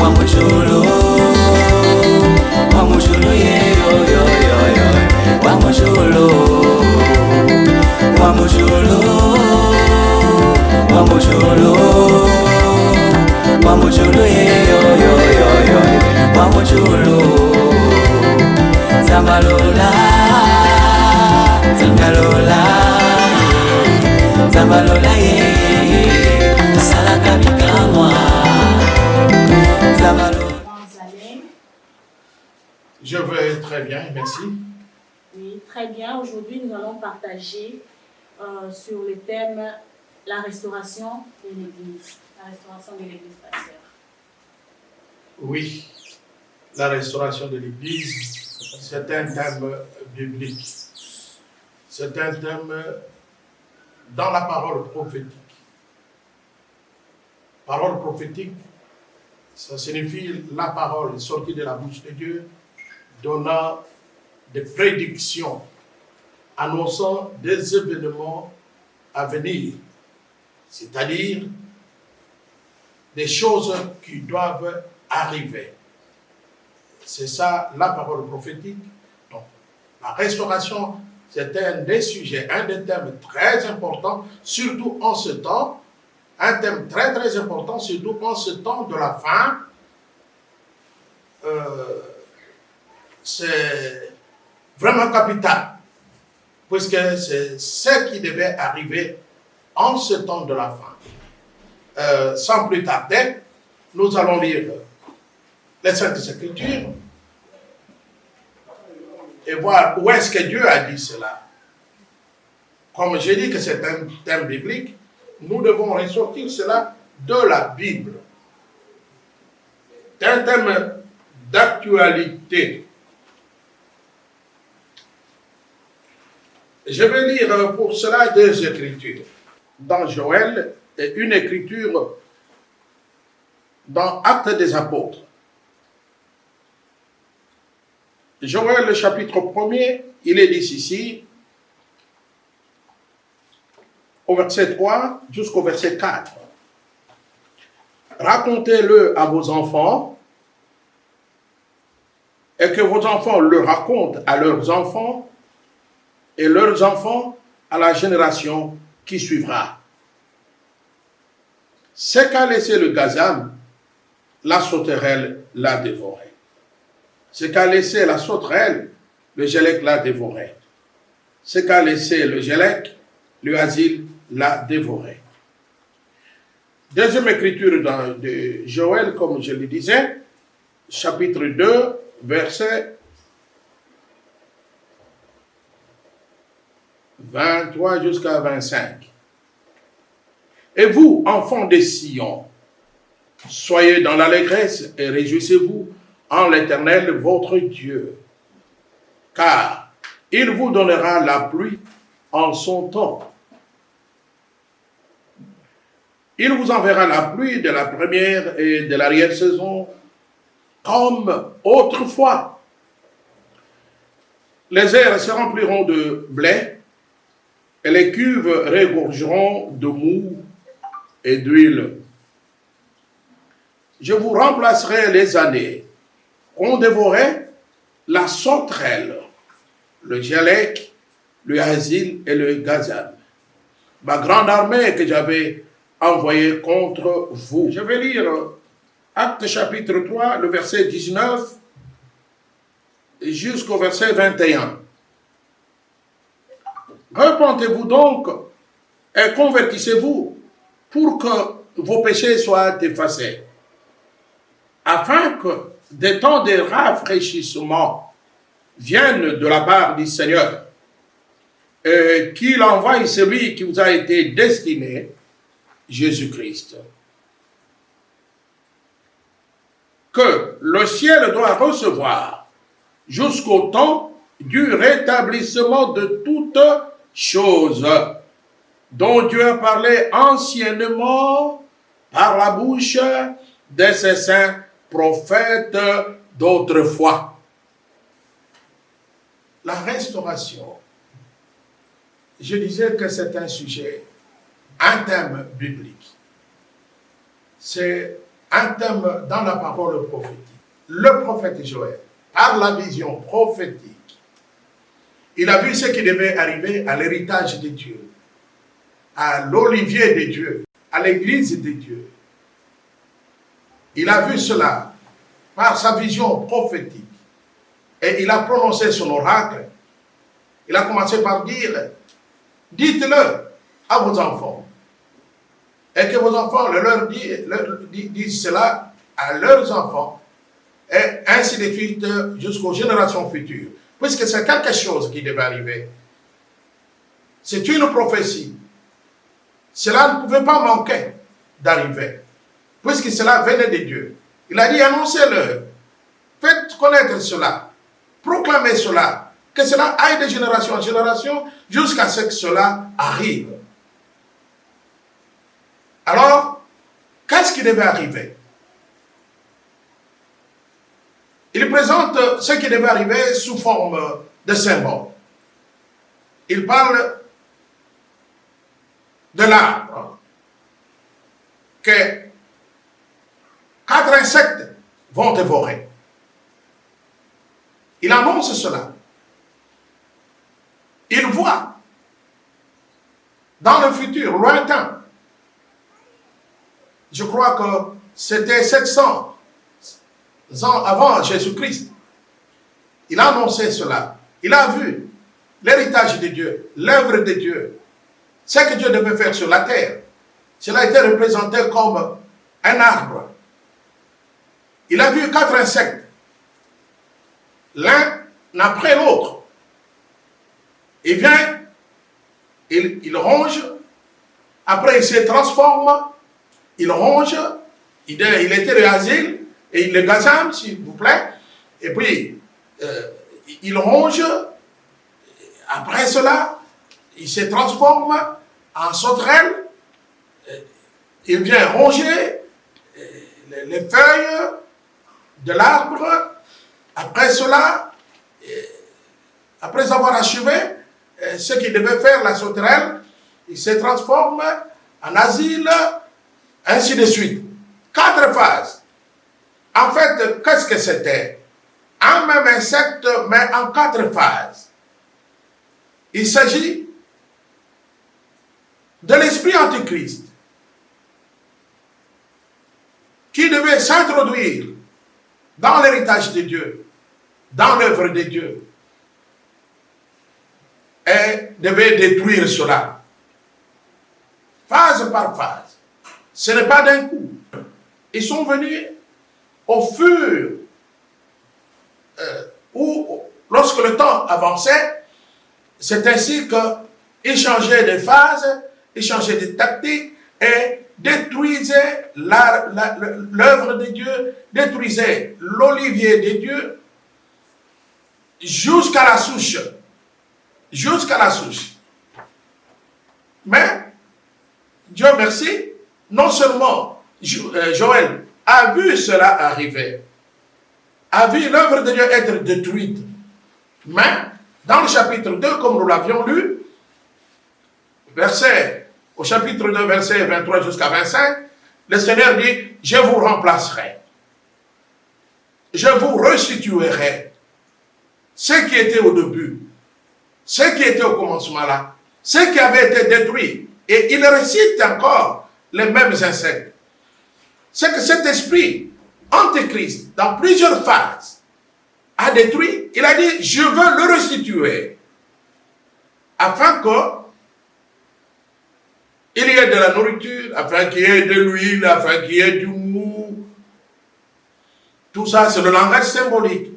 Wamushulu, Wamushulu, yeah, yo, yo, yo, yo. Wamushulu, Wamushulu, Wamushulu, Wamushulu, yeah, yo, yo, yo, yo. Wamushulu, Zambalola, Zambalola, Zambalola, yeah, Salaka Bikamwa, Zambalola. Je vais très bien, merci. Oui, très bien. Aujourd'hui, nous allons partager sur le thème la restauration de l'Église. La restauration de l'Église, pasteur. Oui, la restauration de l'Église, c'est un thème biblique. C'est un thème dans la parole prophétique. Parole prophétique, ça signifie la parole sortie de la bouche de Dieu, donnant des prédictions, annonçant des événements à venir, c'est-à-dire des choses qui doivent arriver. C'est ça la parole prophétique. Donc, la restauration, c'est un des sujets, un des thèmes très importants, surtout en ce temps, un thème très très important, surtout en ce temps de la fin. C'est vraiment capital, puisque c'est ce qui devait arriver en ce temps de la fin. Sans plus tarder, nous allons lire les Saintes Écritures et voir où est-ce que Dieu a dit cela. Comme j'ai dit que c'est un thème biblique, nous devons ressortir cela de la Bible. C'est un thème d'actualité. Je vais lire pour cela deux écritures. Dans Joël et une écriture dans Actes des Apôtres. Joël, le chapitre 1er, il est dit ici, au verset 3 jusqu'au verset 4. Racontez-le à vos enfants et que vos enfants le racontent à leurs enfants et leurs enfants à la génération qui suivra. Ce qu'a laissé le gazam, la sauterelle l'a dévoré. Ce qu'a laissé la sauterelle, le gélec l'a dévoré. Ce qu'a laissé le gélec, le asile l'a dévoré. Deuxième écriture de Joël, comme je le disais, chapitre 2, verset 23 jusqu'à 25. Et vous, enfants de Sion, soyez dans l'allégresse et réjouissez-vous en l'Éternel votre Dieu, car il vous donnera la pluie en son temps. Il vous enverra la pluie de la première et de l'arrière-saison comme autrefois. Les airs se rempliront de blé et les cuves regorgeront de mou et d'huile. Je vous remplacerai les années qu'on dévorait la sauterelle, le gélec, le asile et le gazam. Ma grande armée que j'avais envoyée contre vous. Je vais lire Actes chapitre 3, le verset 19 jusqu'au verset 21. Repentez-vous donc et convertissez-vous pour que vos péchés soient effacés, afin que des temps de rafraîchissement viennent de la part du Seigneur, et qu'il envoie celui qui vous a été destiné, Jésus-Christ. Que le ciel doit recevoir jusqu'au temps du rétablissement de toutes choses dont Dieu a parlé anciennement par la bouche de ses saints prophètes d'autrefois. La restauration, je disais que c'est un sujet, un thème biblique. C'est un thème dans la parole prophétique. Le prophète Joël, par la vision prophétique, il a vu ce qui devait arriver à l'héritage de Dieu, à l'olivier de Dieu, à l'église de Dieu. Il a vu cela par sa vision prophétique. Et il a prononcé son oracle. Il a commencé par dire, dites-le à vos enfants. Et que vos enfants leur disent cela à leurs enfants. Et ainsi de suite jusqu'aux générations futures. Puisque c'est quelque chose qui devait arriver. C'est une prophétie. Cela ne pouvait pas manquer d'arriver. Puisque cela venait de Dieu. Il a dit, annoncez-le. Faites connaître cela. Proclamez cela. Que cela aille de génération en génération jusqu'à ce que cela arrive. Alors, qu'est-ce qui devait arriver? Il présente ce qui devait arriver sous forme de symbole. Il parle de l'arbre que 4 insectes vont dévorer. Il annonce cela. Il voit dans le futur lointain. Je crois que c'était 700 ans avant Jésus-Christ. Il a annoncé cela. Il a vu l'héritage de Dieu, l'œuvre de Dieu, ce que Dieu devait faire sur la terre. Cela a été représenté comme un arbre. Il a vu 4 insectes, l'un après l'autre. Il vient, il ronge, après il se transforme, il ronge, il était le asile, et il le gazame, s'il vous plaît, et puis il ronge, après cela, il se transforme en sauterelle, il vient ronger les feuilles de l'arbre, après cela, après avoir achevé ce qu'il devait faire la sauterelle, il se transforme en asile, ainsi de suite. 4 phases. En fait, qu'est-ce que c'était? Un même insecte, mais en 4 phases. Il s'agit de l'esprit antichrist qui devait s'introduire dans l'héritage de Dieu, dans l'œuvre de Dieu, et devait détruire cela, phase par phase. Ce n'est pas d'un coup. Ils sont venus au fur où, lorsque le temps avançait, c'est ainsi qu'ils changeaient de phase, ils changeaient de tactique et détruisaient l'œuvre de Dieu, détruisaient l'olivier de Dieu jusqu'à la souche. Jusqu'à la souche. Mais, Dieu merci, non seulement Joël a vu cela arriver, a vu l'œuvre de Dieu être détruite, mais dans le chapitre 2, comme nous l'avions lu, au chapitre 2, verset 23 jusqu'à 25, le Seigneur dit, je vous remplacerai, je vous restituerai ce qui était au début, ce qui était au commencement là, ce qui avait été détruit. Et il récite encore les mêmes insectes. C'est que cet esprit antéchrist, dans plusieurs phases, a détruit. Il a dit, je veux le restituer. Afin qu'il y ait de la nourriture, afin qu'il y ait de l'huile, afin qu'il y ait du mou. Tout ça, c'est le langage symbolique.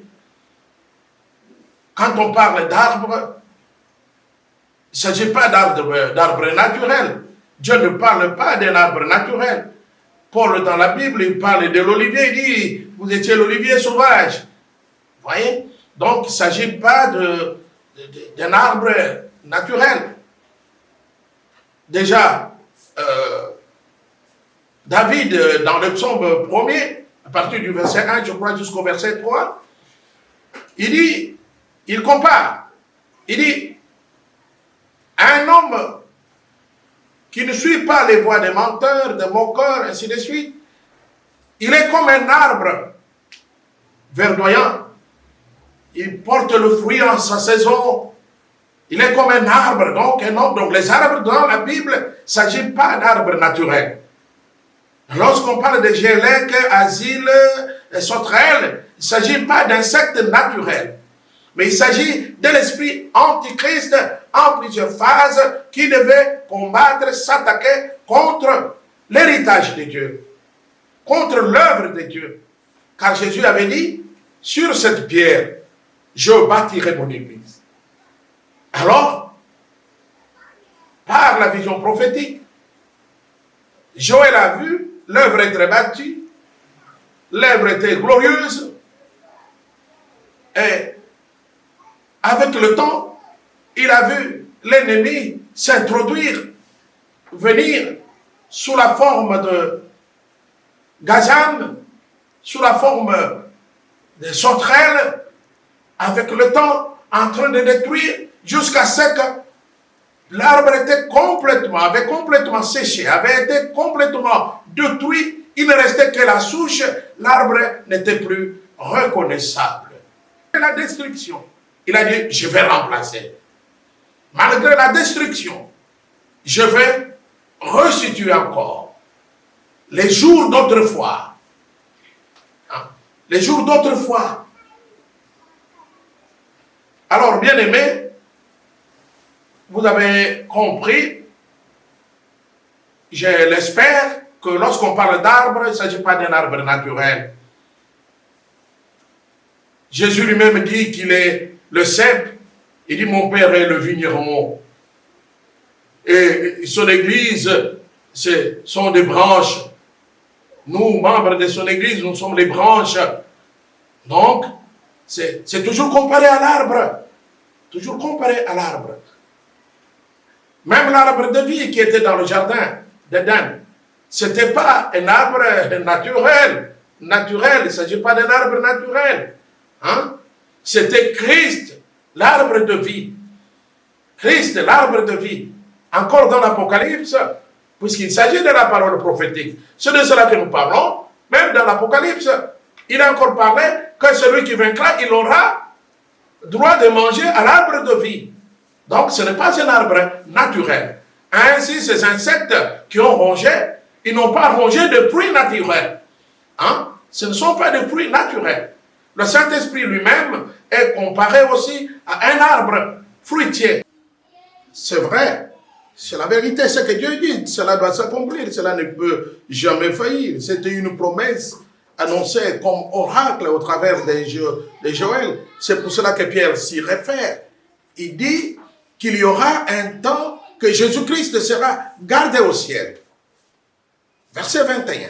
Quand on parle d'arbre, il ne s'agit pas d'arbre naturel. Dieu ne parle pas d'un arbre naturel. Paul, dans la Bible, il parle de l'olivier. Il dit, vous étiez l'olivier sauvage. Vous voyez? Donc, il ne s'agit pas d'un arbre naturel. Déjà, David, dans le psaume 1er, à partir du verset 1, je crois, jusqu'au verset 3, il compare. Il dit, un homme qui ne suit pas les voies des menteurs, des moqueurs, ainsi de suite, Il est comme un arbre verdoyant. Il porte le fruit en sa saison. Il est comme un arbre, donc un homme. Donc les arbres dans la Bible, il ne s'agit pas d'arbres naturels. Lorsqu'on parle de gélèques, asiles, sauterelles, il ne s'agit pas d'insectes naturels. Mais il s'agit de l'esprit antichrist en plusieurs phases qui devait combattre, s'attaquer contre l'héritage de Dieu, contre l'œuvre de Dieu. Car Jésus avait dit, sur cette pierre, je bâtirai mon église. Alors, par la vision prophétique, Joël a vu, l'œuvre était bâtie, l'œuvre était glorieuse, et avec le temps, il a vu l'ennemi s'introduire, venir sous la forme de gazan, sous la forme de sauterelles, avec le temps en train de détruire jusqu'à ce que l'arbre avait complètement séché, avait été complètement détruit. Il ne restait que la souche, l'arbre n'était plus reconnaissable. La destruction, il a dit, je vais remplacer. Malgré la destruction, je vais restituer encore les jours d'autrefois. Les jours d'autrefois. Alors, bien aimés, vous avez compris, je l'espère, que lorsqu'on parle d'arbre, il ne s'agit pas d'un arbre naturel. Jésus lui-même dit qu'il est le cep. Il dit, mon Père est le vigneron. Et son église, ce sont des branches. Nous, membres de son église, nous sommes les branches. Donc, c'est toujours comparé à l'arbre. Toujours comparé à l'arbre. Même l'arbre de vie qui était dans le jardin d'Éden, ce n'était pas un arbre naturel. Il ne s'agit pas d'un arbre naturel. Hein? C'était Christ, l'arbre de vie. Christ, l'arbre de vie. Encore dans l'Apocalypse, puisqu'il s'agit de la parole prophétique. C'est de cela que nous parlons. Même dans l'Apocalypse, il a encore parlé que celui qui vaincra, il aura droit de manger à l'arbre de vie. Donc, ce n'est pas un arbre naturel. Ainsi, ces insectes qui ont rongé, ils n'ont pas rongé de fruits naturels. Hein? Ce ne sont pas des fruits naturels. Le Saint-Esprit lui-même est comparé aussi à un arbre fruitier. C'est vrai. C'est la vérité, ce que Dieu dit. Cela doit s'accomplir. Cela ne peut jamais faillir. C'était une promesse annoncée comme oracle au travers de Joël. C'est pour cela que Pierre s'y réfère. Il dit qu'il y aura un temps que Jésus-Christ sera gardé au ciel. Verset 21.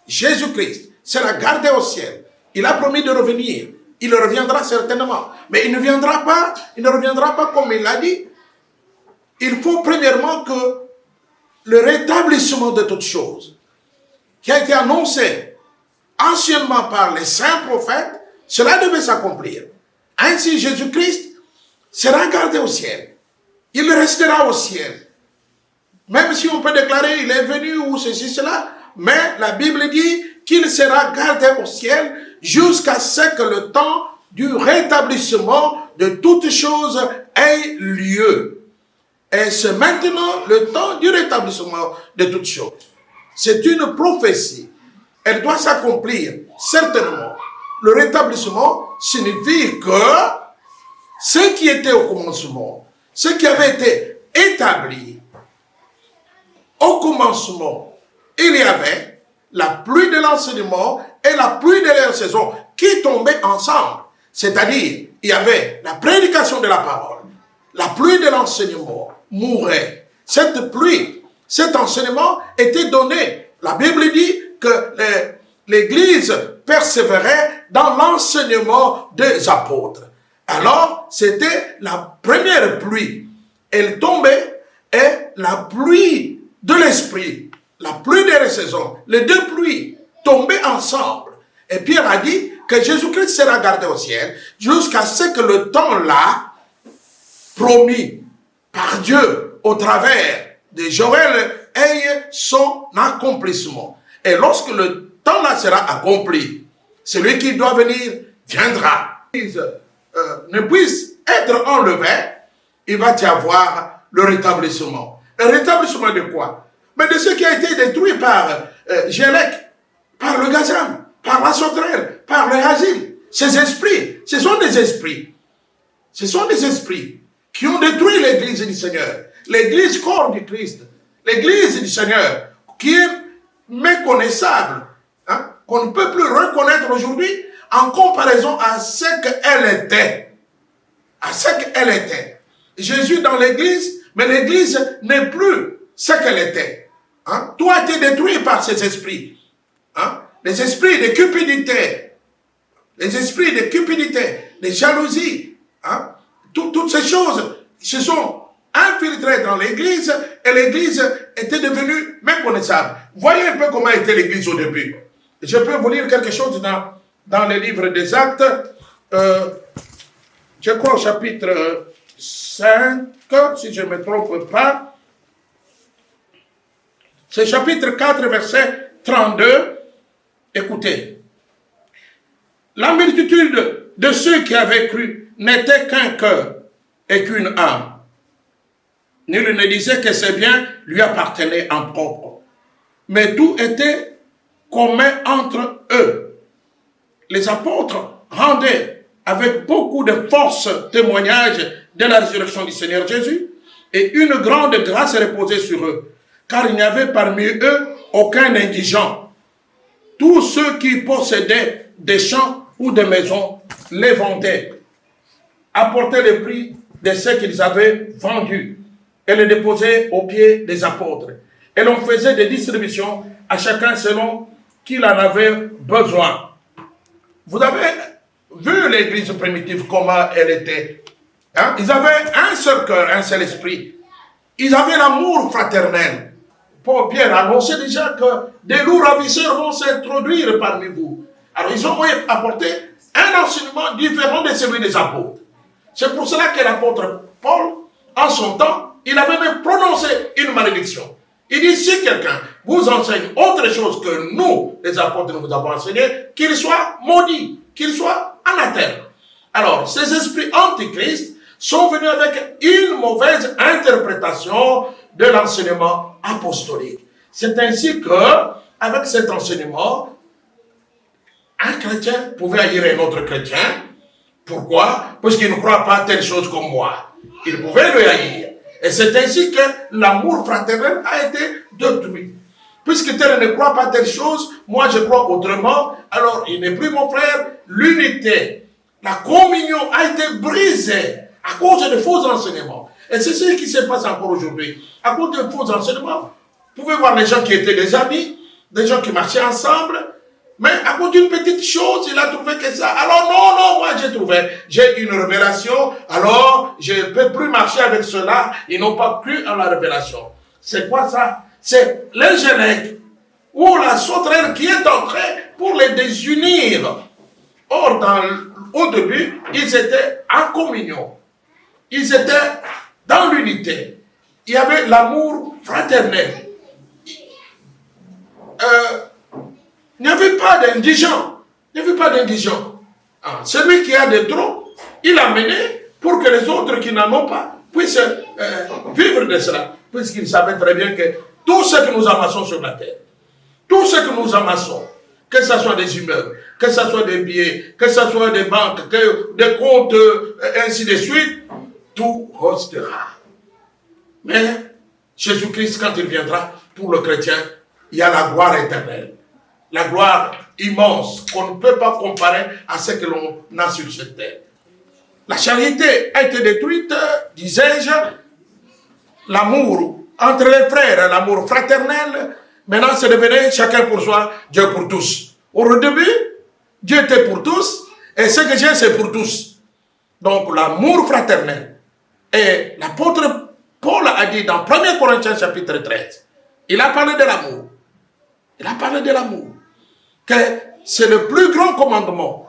Jésus-Christ sera gardé au ciel. Il a promis de revenir. Il reviendra certainement. Mais il ne reviendra pas comme il l'a dit. Il faut premièrement que le rétablissement de toutes choses, qui a été annoncé anciennement par les saints prophètes, cela devait s'accomplir. Ainsi, Jésus-Christ sera gardé au ciel. Il restera au ciel. Même si on peut déclarer il est venu ou ceci, cela, mais la Bible dit qu'il sera gardé au ciel jusqu'à ce que le temps du rétablissement de toutes choses ait lieu. Et c'est maintenant le temps du rétablissement de toutes choses. C'est une prophétie. Elle doit s'accomplir, certainement. Le rétablissement signifie que ce qui était au commencement, ce qui avait été établi au commencement, il y avait la pluie de l'enseignement et la pluie de la saison qui tombaient ensemble. C'est-à-dire, il y avait la prédication de la parole, la pluie de l'enseignement mourait. Cette pluie, cet enseignement était donné. La Bible dit que l'Église persévérait dans l'enseignement des apôtres. Alors, c'était la première pluie. Elle tombait et la pluie de l'esprit, la pluie de la saison, les deux pluies tombaient ensemble. Et Pierre a dit que Jésus-Christ sera gardé au ciel jusqu'à ce que le temps-là, promis par Dieu au travers de Joël, ait son accomplissement. Et lorsque le temps temps-là sera accompli. Celui qui doit venir viendra. Ne puisse être enlevé, il va y avoir le rétablissement. Le rétablissement de quoi? Mais de ce qui a été détruit par Gélec, par le Gazam, par la sauterelle, par le Hazil. Ces esprits, ce sont des esprits. Ce sont des esprits qui ont détruit l'église du Seigneur. L'église corps du Christ. L'église du Seigneur qui est méconnaissable. Hein, qu'on ne peut plus reconnaître aujourd'hui en comparaison à ce qu'elle était. À ce qu'elle était. Jésus dans l'église, mais l'église n'est plus ce qu'elle était. Hein? Tout a été détruit par ces esprits. Hein? Les esprits de cupidité, les esprits de cupidité, de jalousie, hein? Toutes ces choses se sont infiltrées dans l'église et l'église était devenue méconnaissable. Voyez un peu comment était l'église au début. Je peux vous lire quelque chose dans les livres des Actes, je crois au chapitre 5, si je ne me trompe pas. C'est chapitre 4, verset 32. Écoutez. La multitude de ceux qui avaient cru n'était qu'un cœur et qu'une âme. Nul ne disait que ses biens lui appartenaient en propre. Mais tout était commun entre eux. Les apôtres rendaient avec beaucoup de force témoignage de la résurrection du Seigneur Jésus et une grande grâce reposait sur eux, car il n'y avait parmi eux aucun indigent. Tous ceux qui possédaient des champs ou des maisons les vendaient, apportaient le prix de ce qu'ils avaient vendu et les déposaient aux pieds des apôtres. Et l'on faisait des distributions à chacun selon qu'il en avait besoin. Vous avez vu l'église primitive, comment elle était. Hein? Ils avaient un seul cœur, un seul esprit. Ils avaient l'amour fraternel. Paul Pierre annonçait déjà que des loups ravisseurs vont s'introduire parmi vous. Alors ils ont apporté un enseignement différent de celui des apôtres. C'est pour cela que l'apôtre Paul, en son temps, il avait même prononcé une malédiction. Il dit, si quelqu'un vous enseigne autre chose que nous, les apôtres, nous vous avons enseigné, qu'il soit maudit, qu'il soit anathème. Alors, ces esprits antichrist sont venus avec une mauvaise interprétation de l'enseignement apostolique. C'est ainsi que, avec cet enseignement, un chrétien pouvait haïr un autre chrétien. Pourquoi? Parce qu'il ne croit pas telle chose comme moi. Il pouvait le haïr. Et c'est ainsi que l'amour fraternel a été détruit. Puisque tel ne croit pas telle chose, moi je crois autrement, alors il n'est plus mon frère. L'unité, la communion a été brisée à cause de faux enseignements. Et c'est ce qui se passe encore aujourd'hui. À cause de faux enseignements, vous pouvez voir les gens qui étaient des amis, des gens qui marchaient ensemble, mais à cause d'une petite chose, il a trouvé que ça. Alors non, moi j'ai une révélation, alors je ne peux plus marcher avec cela. Ils n'ont pas cru en la révélation. C'est quoi ça? C'est l'ingélec ou la sauterelle qui est entrée pour les désunir. Or, au début, ils étaient en communion. Ils étaient dans l'unité. Il y avait l'amour fraternel. Il n'y avait pas d'indigent. Il n'y avait pas d'indigent. Celui qui a des trop, il a mené pour que les autres qui n'en ont pas puissent vivre de cela. Puisqu'il savait très bien que tout ce que nous amassons sur la terre, tout ce que nous amassons, que ce soit des immeubles, que ce soit des billets, que ce soit des banques, des comptes, ainsi de suite, tout restera. Mais Jésus-Christ, quand il viendra, pour le chrétien, il y a la gloire éternelle. La gloire immense qu'on ne peut pas comparer à ce que l'on a sur cette terre. La charité a été détruite, disais-je, l'amour entre les frères, l'amour fraternel, maintenant c'est devenu chacun pour soi, Dieu pour tous. Au début, Dieu était pour tous, et ce que j'ai, c'est pour tous. Donc l'amour fraternel. Et l'apôtre Paul a dit dans 1 Corinthiens chapitre 13, il a parlé de l'amour. Il a parlé de l'amour. Que c'est le plus grand commandement.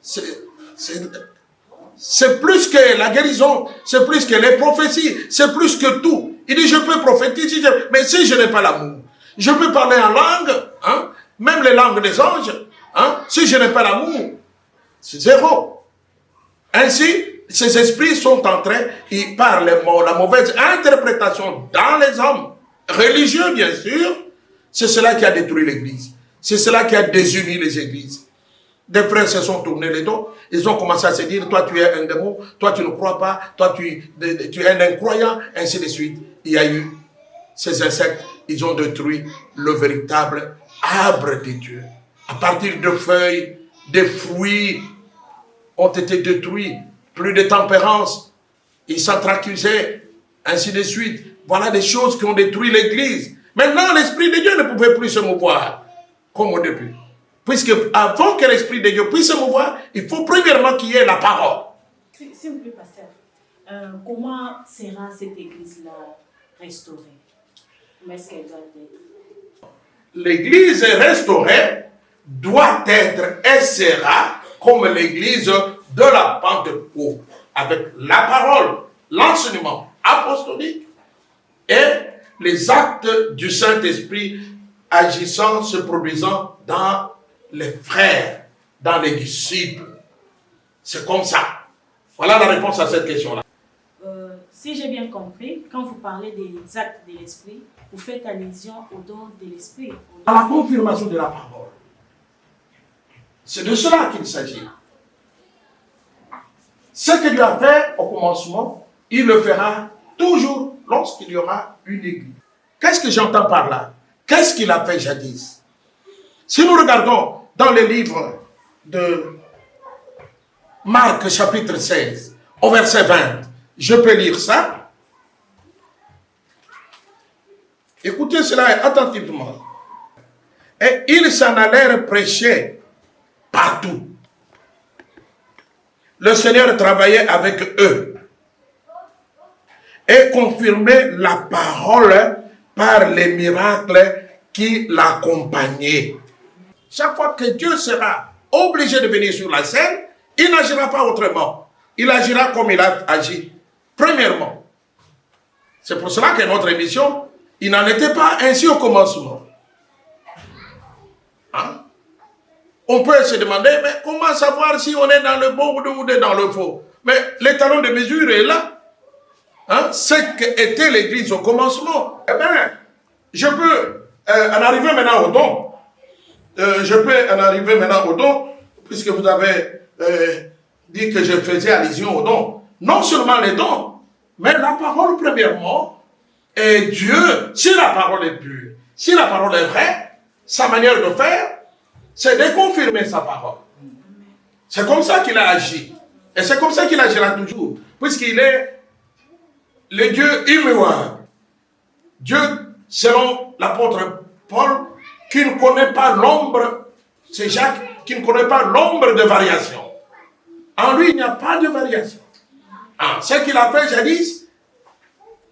C'est plus que la guérison, c'est plus que les prophéties, c'est plus que tout. Il dit, je peux prophétiser, mais si je n'ai pas l'amour, je peux parler en langue, hein, même les langues des anges, hein, si je n'ai pas l'amour, c'est zéro. Ainsi, ces esprits sont en train, ils parlent la mauvaise interprétation dans les hommes, religieux bien sûr, c'est cela qui a détruit l'Église. C'est cela qui a désuni les églises. Des frères se sont tournés les dos, ils ont commencé à se dire, toi tu es un démon, toi tu ne crois pas, toi tu es un incroyant, ainsi de suite. Il y a eu ces insectes, ils ont détruit le véritable arbre de Dieu. À partir de feuilles, des fruits ont été détruits, plus de tempérance, ils s'entracusaient, ainsi de suite. Voilà des choses qui ont détruit l'Église. Maintenant, l'Esprit de Dieu ne pouvait plus se mouvoir comme au début. Puisque avant que l'Esprit de Dieu puisse se mouvoir, il faut premièrement qu'il y ait la parole. S'il vous plaît, pasteur, comment sera cette église-là restaurée? Comment est-ce qu'elle doit être? L'église restaurée doit être et sera comme l'église de la Pentecôte, avec la parole, l'enseignement apostolique et les actes du Saint-Esprit agissant, se produisant dans les frères, dans les disciples. C'est comme ça. Voilà la réponse à cette question-là. Si j'ai bien compris, quand vous parlez des actes de l'esprit, vous faites allusion au don de l'esprit. À la confirmation de la parole. C'est de cela qu'il s'agit. Ce que Dieu a fait au commencement, il le fera toujours lorsqu'il y aura une église. Qu'est-ce que j'entends par là? Qu'est-ce qu'il a fait jadis? Si nous regardons dans le livre de Marc chapitre 16, au verset 20, je peux lire ça. Écoutez cela attentivement. Et ils s'en allèrent prêcher partout. Le Seigneur travaillait avec eux et confirmait la parole par les miracles qui l'accompagnaient. Chaque fois que Dieu sera obligé de venir sur la scène, il n'agira pas autrement. Il agira comme il a agi. Premièrement, c'est pour cela que notre émission, il n'en était pas ainsi au commencement. Hein? On peut se demander, mais comment savoir si on est dans le bon ou on est dans le faux? Mais l'étalon de mesure est là. Hein? Ce qu'était l'Église au commencement. Eh bien, je peux en arriver maintenant au don. Puisque vous avez dit que je faisais allusion au don. Non seulement les dons, mais la parole premièrement. Et Dieu, si la parole est pure, si la parole est vraie, sa manière de faire, c'est de confirmer sa parole. C'est comme ça qu'il a agi. Et c'est comme ça qu'il agira toujours. Puisqu'il est le Dieu immuable. Dieu, selon l'apôtre Paul, qui ne connaît pas l'ombre, c'est Jacques, qui ne connaît pas l'ombre de variation. En lui, il n'y a pas de variation. Ce qu'il a fait jadis,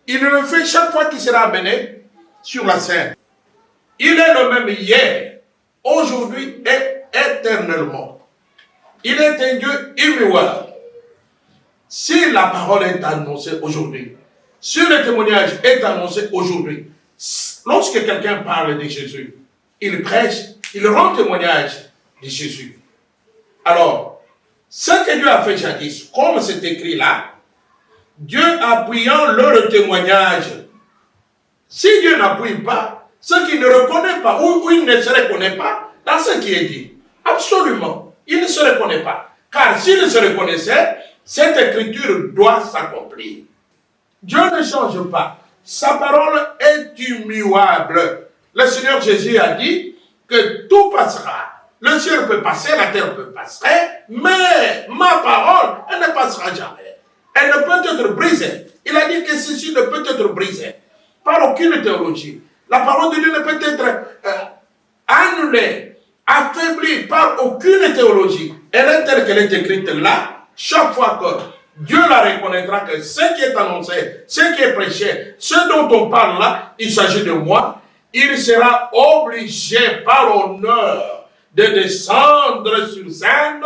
il le fait chaque fois qu'il sera amené sur la scène. Il est le même hier, aujourd'hui et éternellement. Il est un Dieu immuable. Si la parole est annoncée aujourd'hui, si le témoignage est annoncé aujourd'hui, lorsque quelqu'un parle de Jésus, il prêche, il rend témoignage de Jésus. Alors, ce que Dieu a fait jadis, comme c'est écrit là, Dieu appuyant leur témoignage. Si Dieu n'appuie pas, ceux qui ne reconnaissent pas, ou il ne se reconnaît pas dans ce qui est dit, absolument, il ne se reconnaît pas. Car s'il se reconnaissait, cette écriture doit s'accomplir. Dieu ne change pas. Sa parole est immuable. Le Seigneur Jésus a dit que tout passera. Le ciel peut passer, la terre peut passer, mais ma parole, elle ne passera jamais. Elle ne peut être brisée. Il a dit que ceci ne peut être brisé par aucune théologie. La parole de Dieu ne peut être annulée, affaiblie par aucune théologie. Elle est telle qu'elle est écrite là. Chaque fois que Dieu la reconnaîtra que ce qui est annoncé, ce qui est prêché, ce dont on parle là, il s'agit de moi, il sera obligé par honneur de descendre sur scène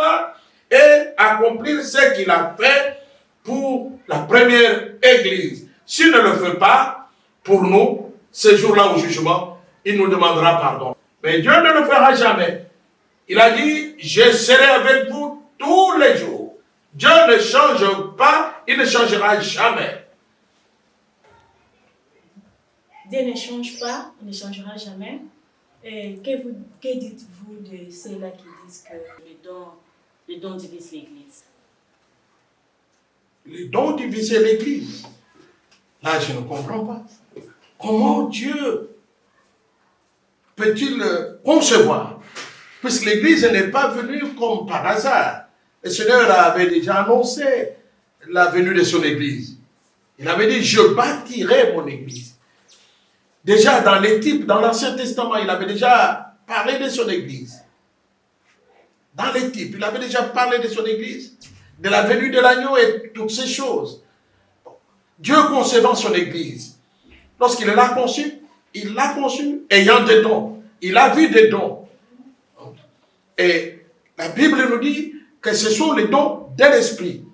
et accomplir ce qu'il a fait pour la première église. S'il ne le fait pas, pour nous, ce jour-là au jugement, il nous demandera pardon. Mais Dieu ne le fera jamais. Il a dit, je serai avec vous tous les jours. Dieu ne change pas, il ne changera jamais. Dieu ne change pas, il ne changera jamais. Et que dites-vous de ceux-là qui disent que les dons divisent l'Église? Les dons divisaient l'Église. Là, je ne comprends pas. Comment Dieu peut-il concevoir? Puisque l'Église n'est pas venue comme par hasard. Le Seigneur avait déjà annoncé la venue de son Église. Il avait dit, je bâtirai mon Église. Déjà dans les types, dans l'Ancien Testament, il avait déjà parlé de son Église. Dans les types, il avait déjà parlé de son Église, de la venue de l'agneau et toutes ces choses. Dieu concevant son Église, lorsqu'il l'a conçu ayant des dons. Il a vu des dons. Et la Bible nous dit que ce sont les dons de l'Esprit.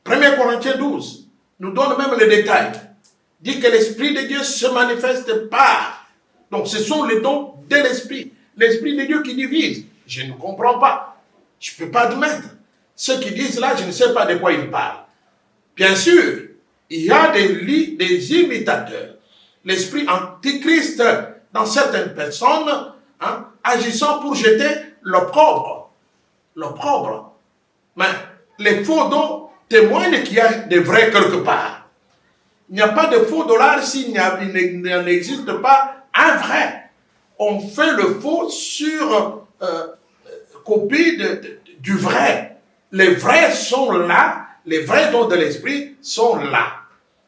1 Corinthiens 12 nous donne même les détails. Dit que l'Esprit de Dieu se manifeste par. Donc ce sont les dons de l'Esprit. L'Esprit de Dieu qui divise. Je ne comprends pas. Je ne peux pas admettre. Ceux qui disent là, je ne sais pas de quoi ils parlent. Bien sûr, il y a des imitateurs. L'esprit antichrist dans certaines personnes, agissant pour jeter l'opprobre. L'opprobre. Mais les faux dons témoignent qu'il y a des vrais quelque part. Il n'y a pas de faux dollars s'il n'existe pas un vrai. On fait le faux sur copie du vrai. Les vrais sont là, les vrais dons de l'esprit sont là.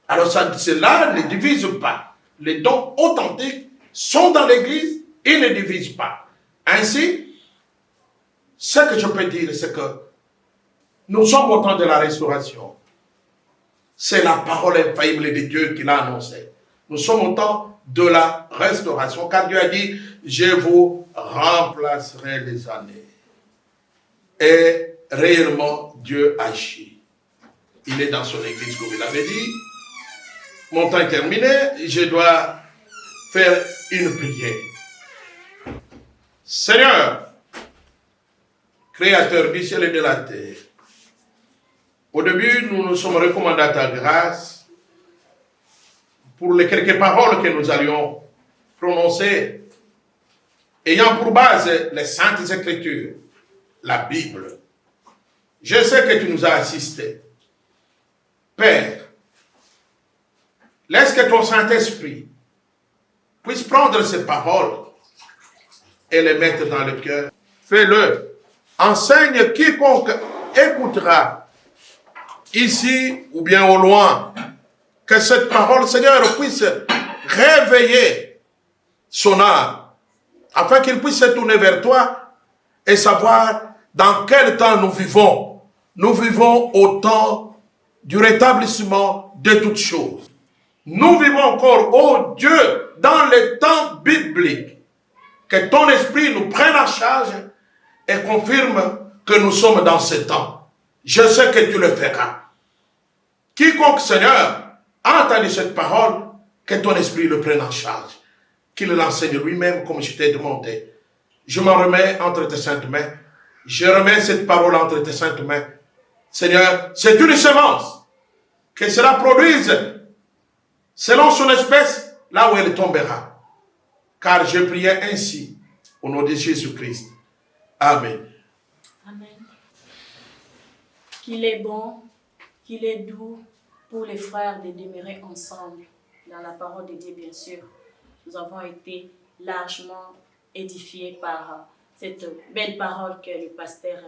Alors cela ne divise pas. Les dons authentiques sont dans l'église, ils ne divisent pas. Ainsi, ce que je peux dire, c'est que nous sommes au temps de la restauration. C'est la parole infaillible de Dieu qui l'a annoncé. Nous sommes au temps de la restauration, car Dieu a dit, je vous remplacerai les années. Et réellement, Dieu agit. Il est dans son église, comme il avait dit. Mon temps est terminé, je dois faire une prière. Seigneur, Créateur du ciel et de la terre, au début, nous nous sommes recommandés à ta grâce pour les quelques paroles que nous allions prononcer, ayant pour base les Saintes Écritures, la Bible. Je sais que tu nous as assistés. Père, laisse que ton Saint-Esprit puisse prendre ces paroles et les mettre dans le cœur. Fais-le. Enseigne quiconque écoutera, ici ou bien au loin, que cette parole, Seigneur, puisse réveiller son âme, afin qu'il puisse se tourner vers toi et savoir dans quel temps nous vivons. Nous vivons au temps du rétablissement de toutes choses. Nous vivons encore, oh Dieu, dans les temps bibliques. Que ton esprit nous prenne en charge et confirme que nous sommes dans ces temps. Je sais que tu le feras. Quiconque, Seigneur, a entendu cette parole, que ton esprit le prenne en charge. Qu'il l'enseigne lui-même comme je t'ai demandé. Je m'en remets entre tes saintes mains. Je remets cette parole entre tes saintes mains. Seigneur, c'est une semence. Que cela produise selon son espèce là où elle tombera. Car je priais ainsi au nom de Jésus-Christ. Amen. Amen. Qu'il est bon, qu'il est doux pour les frères de demeurer ensemble dans la parole de Dieu, bien sûr. Nous avons été largement édifiés par cette belle parole que le pasteur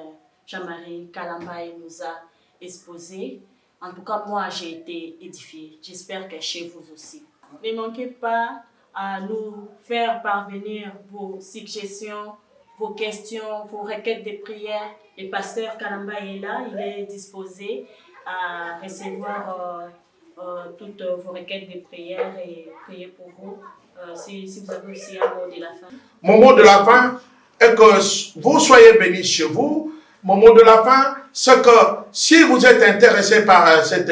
Jean-Marie Kalambaye nous a exposée. En tout cas, moi, j'ai été édifiée. J'espère que chez vous aussi. Ne manquez pas à nous faire parvenir vos suggestions, vos questions, vos requêtes de prière. Le pasteur Kalambaye est là, il est disposé à recevoir toutes vos requêtes de prière et prier pour vous. Si vous avez aussi un mot de la fin. Mon mot de la fin est que vous soyez bénis chez vous. Mon mot de la fin, c'est que si vous êtes intéressé par cette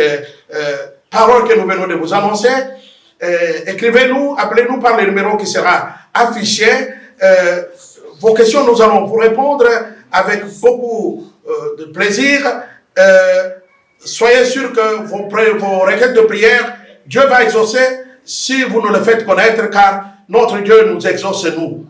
parole que nous venons de vous annoncer, écrivez-nous, appelez-nous par le numéro qui sera affiché vos questions, nous allons vous répondre avec beaucoup de plaisir. Soyez sûrs que vos requêtes de prière, Dieu va exaucer si vous nous le faites connaître, car notre Dieu nous exauce, nous.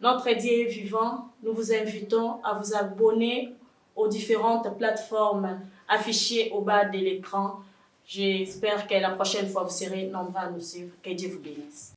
Notre Dieu est vivant. Nous vous invitons à vous abonner aux différentes plateformes affichées au bas de l'écran. J'espère que la prochaine fois, vous serez nombreux à nous suivre. Que Dieu vous bénisse.